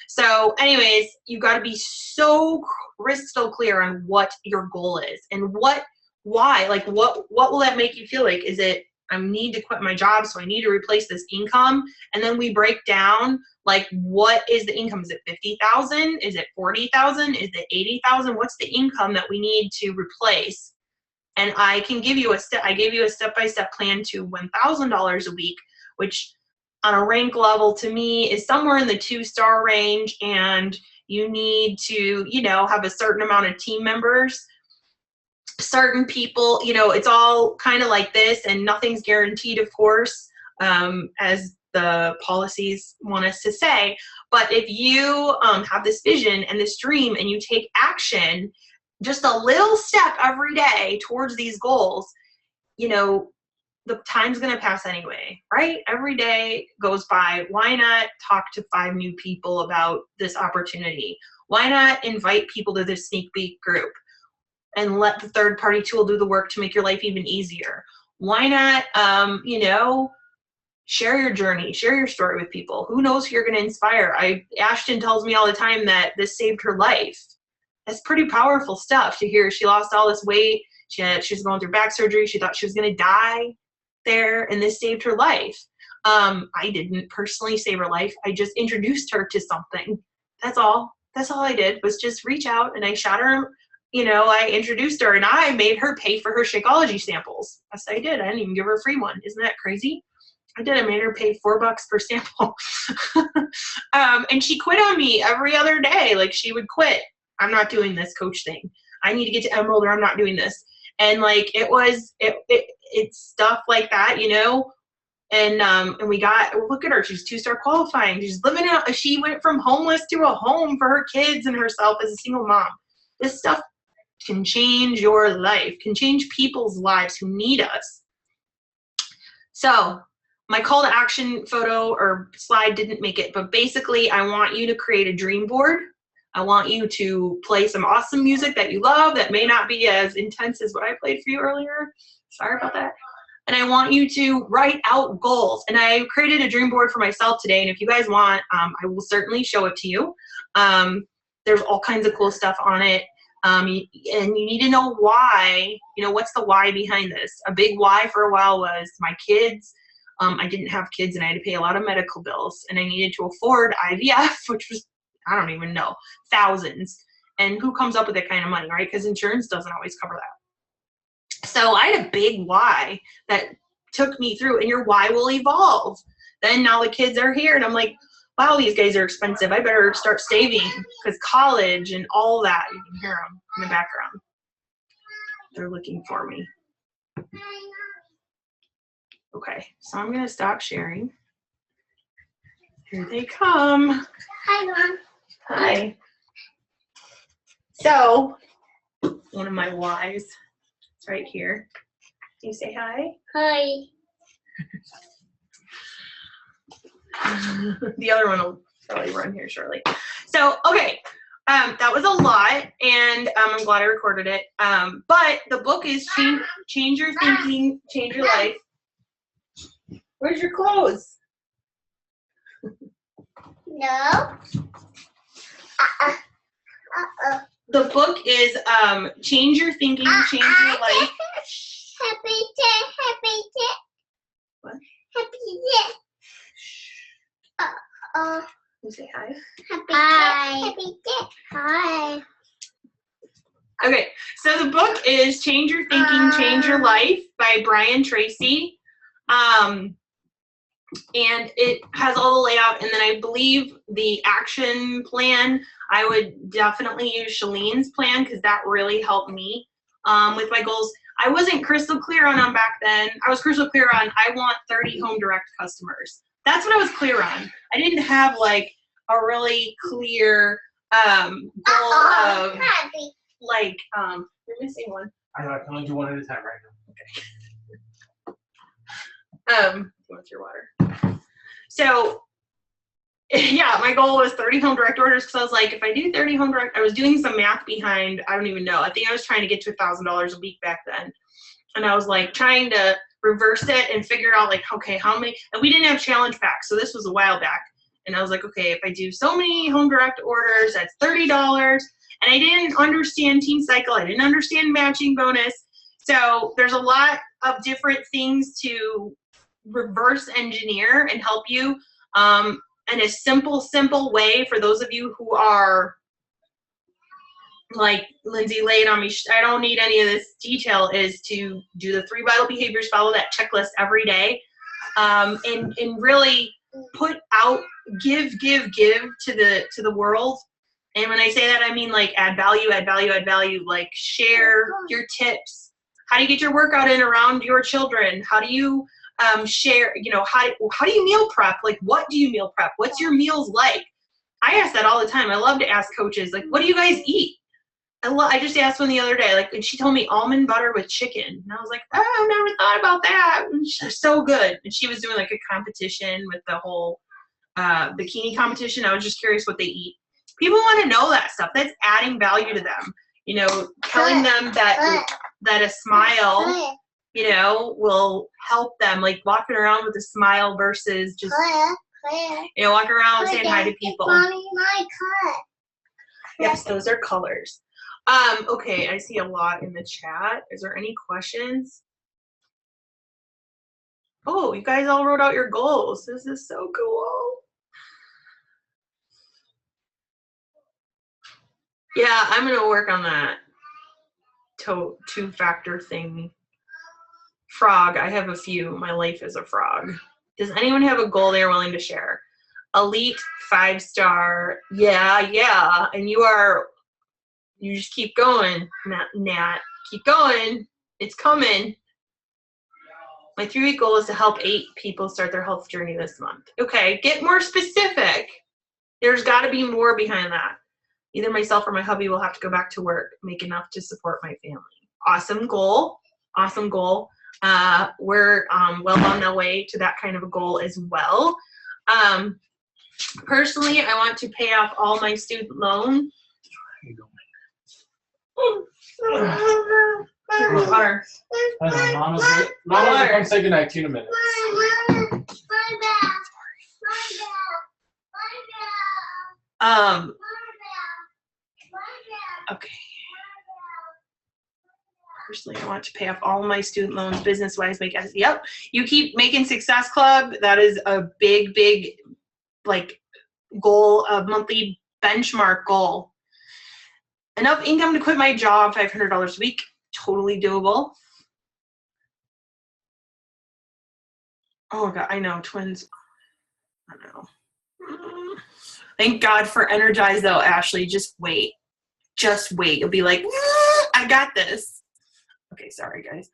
So anyways, you got to be so crystal clear on what your goal is and why, like what will that make you feel like? Is it, I need to quit my job, so I need to replace this income? And then we break down, like, what is the income? Is it 50,000? Is it 40,000? Is it 80,000? What's the income that we need to replace? And I can give you I gave you a step-by-step plan to $1,000 a week, which on a rank level to me is somewhere in the 2-star range. And you need to, have a certain amount of team members, certain people, it's all kind of like this, and nothing's guaranteed, of course, as the policies want us to say. But if you have this vision and this dream and you take action, just a little step every day towards these goals, you know, the time's going to pass anyway, right? Every day goes by. Why not talk to 5 new people about this opportunity? Why not invite people to this sneak peek group and let the third party tool do the work to make your life even easier? Why not, you know, share your journey, share your story with people. Who knows who you're going to inspire? Ashton tells me all the time that this saved her life. That's pretty powerful stuff to hear. She lost all this weight. She was going through back surgery. She thought she was going to die there, and this saved her life. I didn't personally save her life. I just introduced her to something. That's all. That's all I did, was just reach out, and I shot her, you know, I introduced her, and I made her pay for her Shakeology samples. Yes, I did. I didn't even give her a free one. Isn't that crazy? I did. I made her pay $4 per sample. And she quit on me every other day. Like, she would quit. I'm not doing this coach thing. I need to get to Emerald, or I'm not doing this. And like, it's stuff like that, you know. And we got, look at her, she's 2-star qualifying. She's living out, she went from homeless to a home for her kids and herself as a single mom. This stuff can change your life, can change people's lives who need us. So my call to action photo or slide didn't make it, but basically I want you to create a dream board. I want you to play some awesome music that you love that may not be as intense as what I played for you earlier. Sorry about that. And I want you to write out goals. And I created a dream board for myself today. And if you guys want, I will certainly show it to you. There's all kinds of cool stuff on it. And you need to know why, you know, what's the why behind this? A big why for a while was my kids. I didn't have kids and I had to pay a lot of medical bills, and I needed to afford IVF, which was, I don't even know, thousands. And who comes up with that kind of money, right? Because insurance doesn't always cover that. So I had a big why that took me through, and your why will evolve. Then now the kids are here, and I'm like, wow, these guys are expensive. I better start saving, because college and all that. You can hear them in the background. They're looking for me. Okay, so I'm gonna stop sharing. Here they come. Hi, Mom. Hi. So, one of my whys is right here. Can you say hi? Hi. The other one will probably run here shortly. So, okay, that was a lot, and I'm glad I recorded it. But the book is Change Your Thinking, Change Your Life. Where's your clothes? No. The book is Change Your Thinking, Change Your Life. Happy day, happy day. What? Happy day. You say hi. Happy day. Hi. Okay, so the book is Change Your Thinking, Change Your Life by Brian Tracy. And it has all the layout, and then I believe the action plan, I would definitely use Shalene's plan, because that really helped me with my goals. I wasn't crystal clear on them back then. I was crystal clear on, I want 30 home direct customers. That's what I was clear on. I didn't have like a really clear goal of like, you're missing one. I know, I can only do one at a time right now. What's your water? So, yeah, my goal was 30 home direct orders, because I was like, if I do 30 home direct, I was doing some math behind, I don't even know. I think I was trying to get to $1,000 a week back then. And I was like trying to reverse it and figure out like, okay, how many, and we didn't have challenge packs. So this was a while back. And I was like, okay, if I do so many home direct orders, that's $30. And I didn't understand Team Cycle. I didn't understand matching bonus. So there's a lot of different things to reverse engineer and help you in a simple way for those of you who are like, Lindsay, lay it on me, I don't need any of this detail, is to do the 3 vital behaviors, follow that checklist every day, and really put out, give to the world. And when I say that, I mean like add value, like share your tips. How do you get your workout in around your children? How do you share, how do you meal prep? Like, what do you meal prep? What's your meals like? I ask that all the time. I love to ask coaches, like, what do you guys eat? I just asked one the other day, like, and she told me almond butter with chicken. And I was like, oh, I've never thought about that. And she's so good. And she was doing like a competition with the whole bikini competition. I was just curious what they eat. People want to know that stuff. That's adding value to them. Telling them that a smile, will help them, like walking around with a smile versus just, walking around saying hi to people. Mommy, my cut. Yes, those are colors. Okay, I see a lot in the chat. Is there any questions? Oh, you guys all wrote out your goals. This is so cool. Yeah, I'm gonna work on that two-factor thing. Frog, I have a few. My life is a frog. Does anyone have a goal they're willing to share? Elite 5-star. Yeah. And you just keep going, Nat. Keep going. It's coming. My 3-week goal is to help 8 people start their health journey this month. Okay, get more specific. There's got to be more behind that. Either myself or my hubby will have to go back to work, make enough to support my family. Awesome goal. We're well on the way to that kind of a goal as well. Personally, I want to pay off all my student loan. Water. Mama's gonna come say goodnight to you in a minute. Okay. Personally, I want to pay off all my student loans business-wise. Yep. You keep making Success Club. That is a big, like, goal, a monthly benchmark goal. Enough income to quit my job, $500 a week. Totally doable. Oh, God, I know. Twins. I know. Thank God for Energize, though, Ashley. Just wait. You'll be like, I got this. Okay, sorry, guys.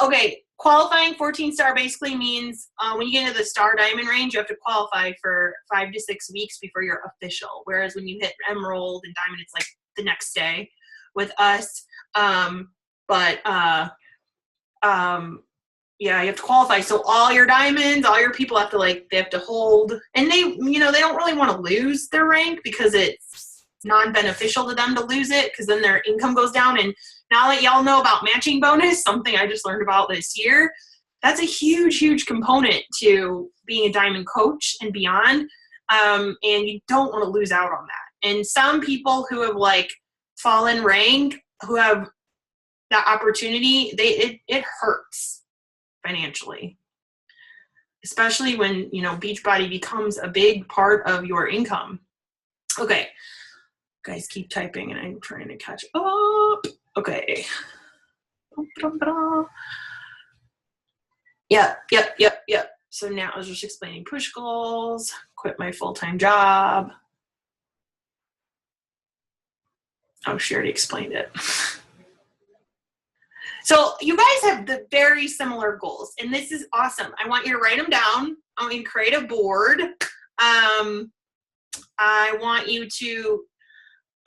Okay, qualifying 14-star basically means when you get into the star diamond range, you have to qualify for 5 to 6 weeks before you're official. Whereas when you hit emerald and diamond, it's like the next day with us. Yeah, you have to qualify. So all your diamonds, all your people have to they have to hold, and they don't really want to lose their rank because it's non-beneficial to them to lose it because then their income goes down. And now that y'all know about matching bonus, something I just learned about this year, that's a huge component to being a diamond coach and beyond. And you don't want to lose out on that. And some people who have fallen rank, who have that opportunity, it hurts financially, especially when Beachbody becomes a big part of your income. Okay, guys, keep typing and I'm trying to catch up. Okay. Yep. So now I was just explaining push goals, quit my full-time job. Oh, she already explained it. So you guys have the very similar goals, and this is awesome. I want you to write them down. I want you to create a board. I want you to,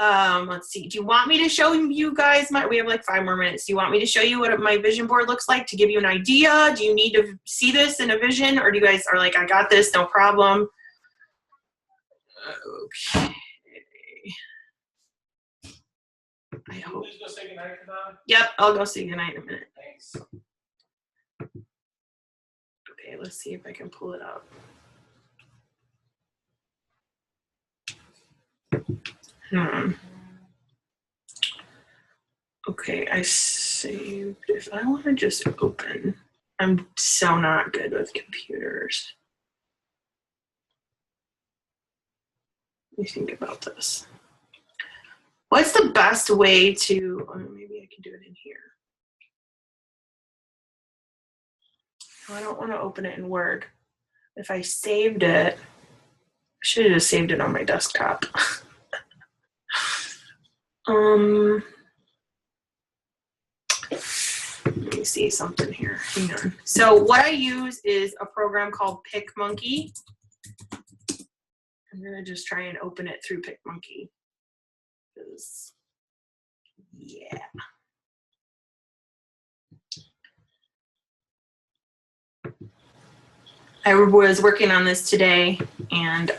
let's see. Do you want me to show you guys we have 5 more minutes. Do you want me to show you what my vision board looks like to give you an idea? Do you need to see this in a vision, or do you guys are I got this, no problem? Okay. I hope. Just go say goodnight for now? Yep, I'll go say goodnight in a minute. Thanks. Okay, let's see if I can pull it up. Okay, I saved. If I want to just open, I'm so not good with computers. Let me think about this. What's the best way to, maybe I can do it in here. Oh, I don't want to open it in Word. If I saved it, I should have just saved it on my desktop. Let me me see something here. Hang on. So what I use is a program called PicMonkey. I'm gonna just try and open it through PicMonkey. Yeah. I was working on this today and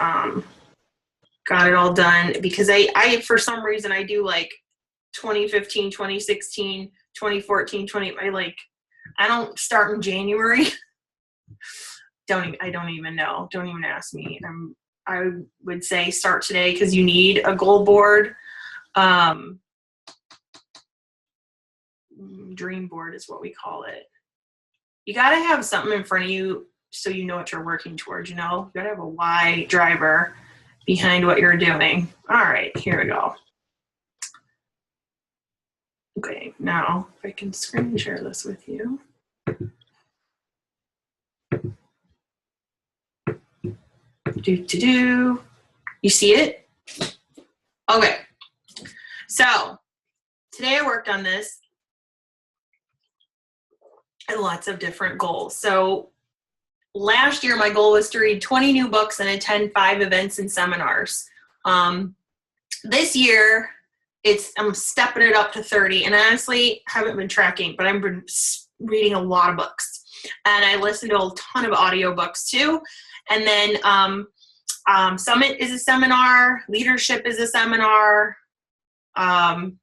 got it all done because I for some reason I do like 2015, 2016, 2014, I don't start in January. I don't even know. Don't even ask me. I would say start today because you need a goal board. Dream board is what we call it. You got to have something in front of you so you know what you're working towards, you know? You got to have a why driver behind what you're doing. All right, here we go. Okay, now if I can screen share this with you. You see it? Okay. So today I worked on this and lots of different goals. So last year my goal was to read 20 new books and attend 5 events and seminars. This year I'm stepping it up to 30, and I honestly haven't been tracking, but I've been reading a lot of books, and I listen to a ton of audiobooks too. And then Summit is a seminar, Leadership is a seminar. I'm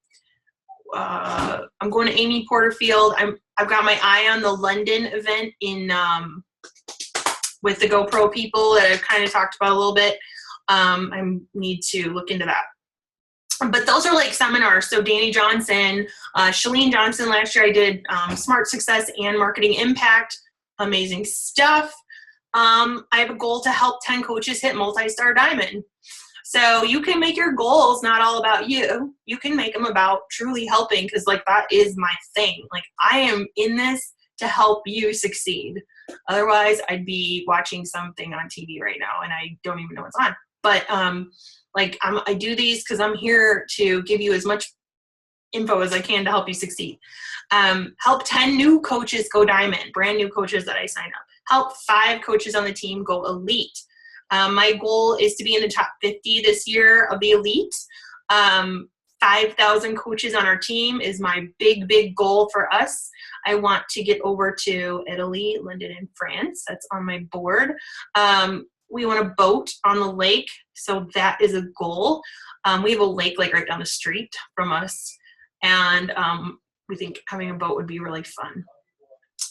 going to Amy Porterfield. I've got my eye on the London event in with the GoPro people that I've kind of talked about a little bit. I need to look into that. But those are like seminars. So Danny Johnson, Chalene Johnson, last year I did Smart Success and Marketing Impact. Amazing stuff. I have a goal to help 10 coaches hit multi-star diamond. So you can make your goals not all about you. You can make them about truly helping, because like that is my thing. Like I am in this to help you succeed. Otherwise I'd be watching something on TV right now and I don't even know what's on. But I do these because I'm here to give you as much info as I can to help you succeed. Help 10 new coaches go diamond, brand new coaches that I sign up. Help 5 coaches on the team go elite. My goal is to be in the top 50 this year of the elite. 5,000 coaches on our team is my big, big goal for us. I want to get over to Italy, London, and France. That's on my board. We want to boat on the lake, so that is a goal. We have a lake like right down the street from us, and we think having a boat would be really fun.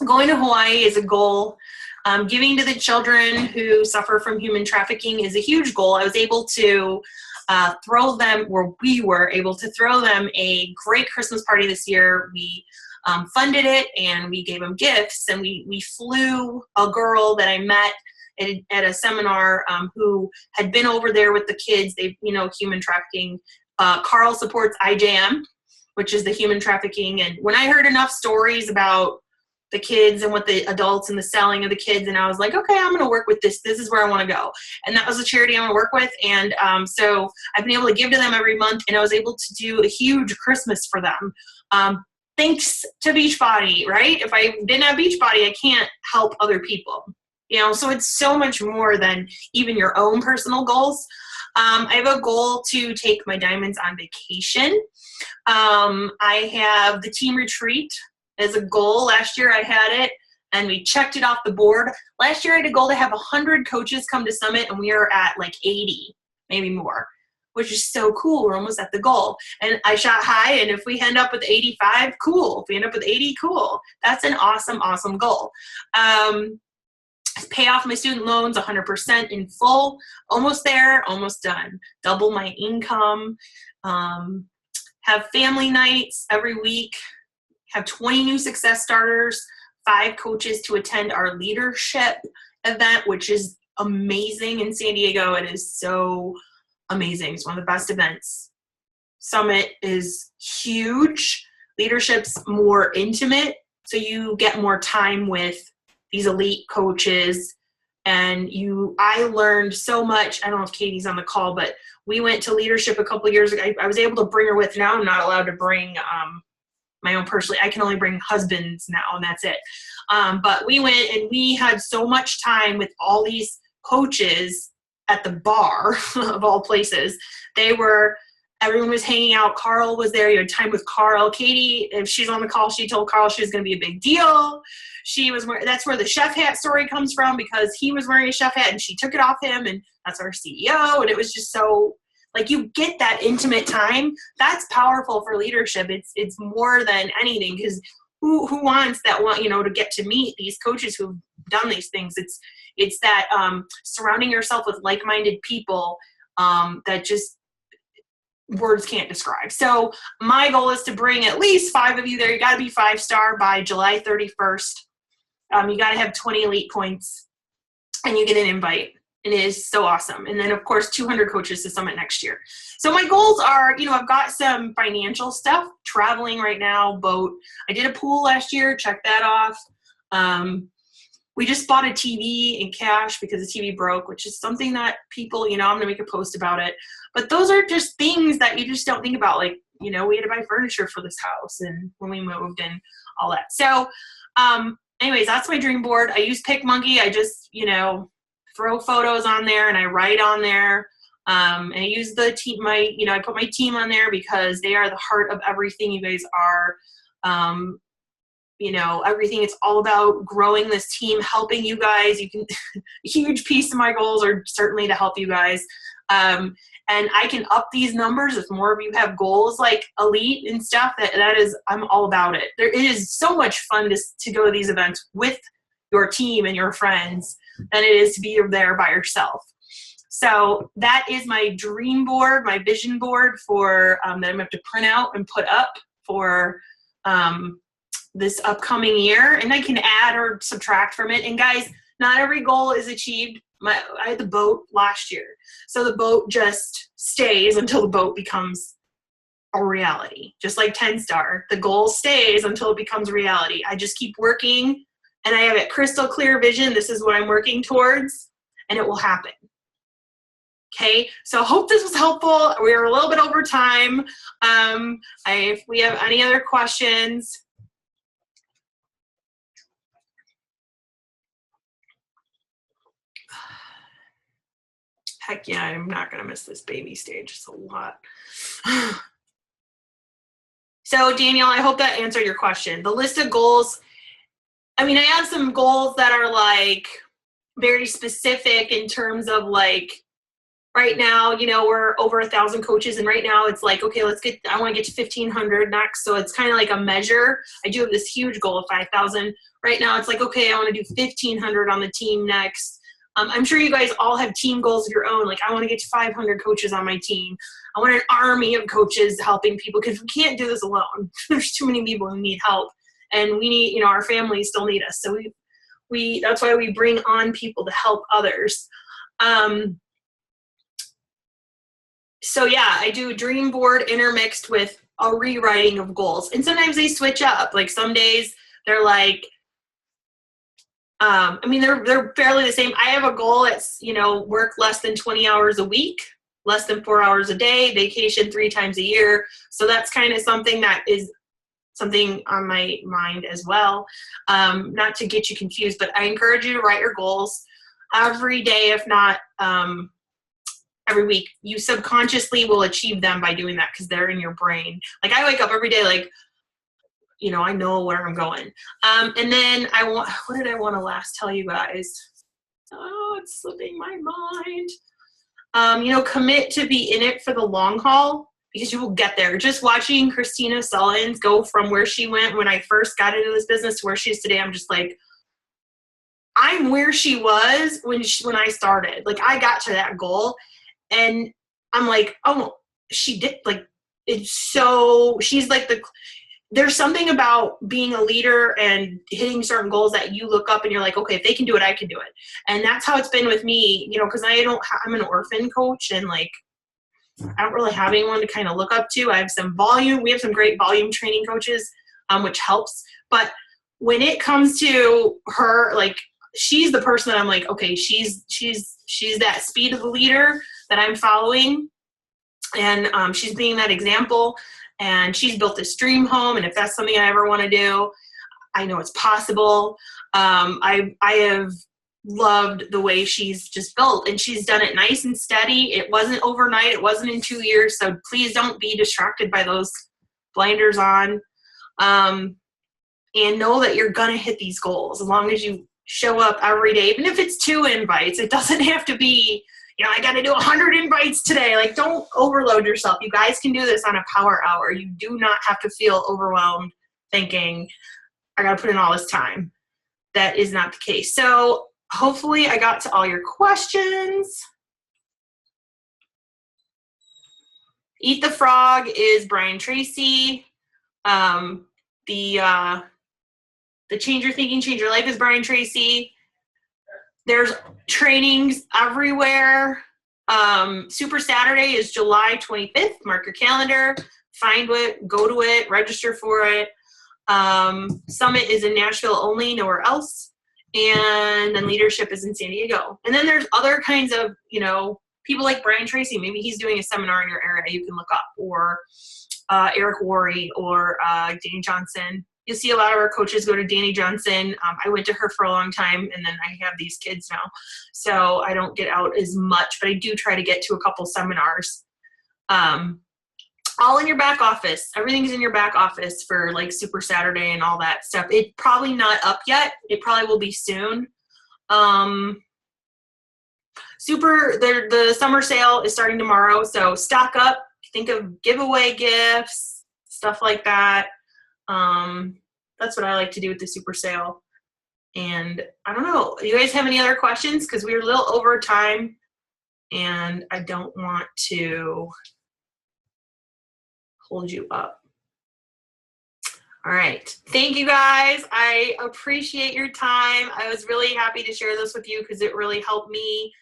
Going to Hawaii is a goal. Giving to the children who suffer from human trafficking is a huge goal. I was able to we were able to throw them a great Christmas party this year. We funded it and we gave them gifts, and we flew a girl that I met at a seminar who had been over there with the kids. They, human trafficking. Carl supports IJM, which is the human trafficking. And when I heard enough stories about the kids and what the adults and the selling of the kids, and I was like, okay, I'm going to work with this. This is where I want to go. And that was the charity I want to work with. And so I've been able to give to them every month, and I was able to do a huge Christmas for them. Thanks to Beachbody, right? If I didn't have Beachbody, I can't help other people. So it's so much more than even your own personal goals. I have a goal to take my diamonds on vacation. I have the team retreat as a goal. Last year I had it and we checked it off the board. Last year I had a goal to have 100 coaches come to Summit, and we are at like 80, maybe more, which is so cool. We're almost at the goal. And I shot high, and if we end up with 85, cool. If we end up with 80, cool. That's an awesome, awesome goal. Pay off my student loans 100% in full. Almost there, almost done. Double my income. Have family nights every week. Have 20 new success starters. 5 coaches to attend our leadership event, which is amazing in San Diego. It is so amazing. It's one of the best events. Summit is huge. Leadership's more intimate, so you get more time with these elite coaches. And I learned so much. I don't know if Katie's on the call, but we went to leadership a couple years ago. I was able to bring her with. Now I'm not allowed to bring my own personally. I can only bring husbands now, and that's it. But we went and we had so much time with all these coaches at the bar of all places. Everyone was hanging out. Carl was there. You had time with Carl. Katie, if she's on the call, she told Carl she was going to be a big deal. That's where the chef hat story comes from, because he was wearing a chef hat and she took it off him, and that's our CEO. And it was just so, like, you get that intimate time. That's powerful for leadership. It's more than anything, because who wants that one, to get to meet these coaches who've done these things. It's that surrounding yourself with like-minded people that just words can't describe. So my goal is to bring at least 5 of you there. You got to be 5-star by July 31st. You got to have 20 elite points, and you get an invite. It is so awesome. And then, of course, 200 coaches to Summit next year. So my goals are, I've got some financial stuff, traveling right now, boat. I did a pool last year, check that off. We just bought a TV in cash because the TV broke, which is something that people, I'm going to make a post about it. But those are just things that you just don't think about. Like, we had to buy furniture for this house and when we moved and all that. So anyways, that's my dream board. I use PicMonkey. I just, throw photos on there and I write on there. And I use the team, I put my team on there because they are the heart of everything. You guys are, everything. It's all about growing this team, helping you guys. A huge piece of my goals are certainly to help you guys. And I can up these numbers if more of you have goals like elite and stuff. I'm all about it. It is so much fun to go to these events with your team and your friends than it is to be there by yourself. So that is my dream board, my vision board for that I'm going to have to print out and put up for this upcoming year. And I can add or subtract from it. And guys, not every goal is achieved. I had the boat last year. So the boat just stays until the boat becomes a reality. Just like 10-star, the goal stays until it becomes reality. I just keep working and I have a crystal clear vision. This is what I'm working towards, and it will happen. Okay, so I hope this was helpful. We are a little bit over time. If we have any other questions. Heck yeah, I'm not going to miss this baby stage. It's a lot. So Danielle, I hope that answered your question. The list of goals, I have some goals that are like very specific in terms of like, right now, we're over 1,000 coaches, and right now it's like, okay, I want to get to 1,500 next. So it's kind of like a measure. I do have this huge goal of 5,000. Right now it's like, okay, I want to do 1,500 on the team next. I'm sure you guys all have team goals of your own. Like, I want to get to 500 coaches on my team. I want an army of coaches helping people, because we can't do this alone. There's too many people who need help, and we need, our families still need us. So that's why we bring on people to help others. So yeah, I do a dream board intermixed with a rewriting of goals. And sometimes they switch up. Like some days they're like, they're fairly the same. I have a goal that's, work less than 20 hours a week, less than 4 hours a day, vacation 3 times a year. So that's kind of something that is something on my mind as well. Not to get you confused, but I encourage you to write your goals every day, if not every week. You subconsciously will achieve them by doing that because they're in your brain. Like I wake up every day like, I know where I'm going. And then what did I want to last tell you guys? Oh, it's slipping my mind. Commit to be in it for the long haul, because you will get there. Just watching Christina Sullins go from where she went when I first got into this business to where she is today, I'm just like, I'm where she was when I started. Like I got to that goal and I'm like, oh, she did, like, it's so, she's like there's something about being a leader and hitting certain goals that you look up and you're like, okay, if they can do it, I can do it. And that's how it's been with me, because I'm an orphan coach, and like, I don't really have anyone to kind of look up to. I have some volume. We have some great volume training coaches, which helps. But when it comes to her, like, she's the person that I'm like, okay, she's that speed of the leader that I'm following. And she's being that example. And she's built this dream home, and if that's something I ever want to do, I know it's possible. I have loved the way she's just built, and she's done it nice and steady. It wasn't overnight. It wasn't in 2 years. So please don't be distracted by those blinders on. And know that you're going to hit these goals as long as you show up every day, even if it's 2 invites. It doesn't have to be, I got to do 100 invites today. Like, don't overload yourself. You guys can do this on a power hour. You do not have to feel overwhelmed thinking, I got to put in all this time. That is not the case. So hopefully I got to all your questions. Eat the Frog is Brian Tracy. The Change Your Thinking, Change Your Life is Brian Tracy. There's trainings everywhere. Super Saturday is July 25th. Mark your calendar. Find it, go to it, register for it. Summit is in Nashville only, nowhere else. And then Leadership is in San Diego. And then there's other kinds of, people like Brian Tracy. Maybe he's doing a seminar in your area you can look up. Or Eric Worre or Danny Johnson. You'll see a lot of our coaches go to Danny Johnson. I went to her for a long time, and then I have these kids now. So I don't get out as much, but I do try to get to a couple seminars. All in your back office. Everything's in your back office for like Super Saturday and all that stuff. It's probably not up yet. It probably will be soon. The summer sale is starting tomorrow, so stock up. Think of giveaway gifts, stuff like that. That's what I like to do with the super sale. And I don't know, do you guys have any other questions? Because we're a little over time and I don't want to hold you up. All right. Thank you guys. I appreciate your time. I was really happy to share this with you because it really helped me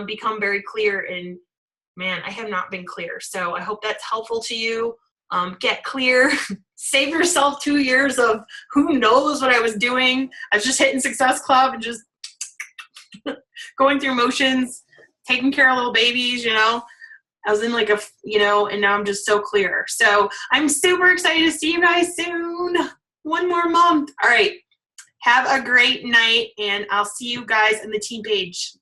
become very clear. And man, I have not been clear. So I hope that's helpful to you. Get clear. Save yourself 2 years of who knows what I was doing. I was just hitting Success Club and just going through motions, taking care of little babies, I was in like and now I'm just so clear. So I'm super excited to see you guys soon. 1 more month. All right. Have a great night, and I'll see you guys in the team page.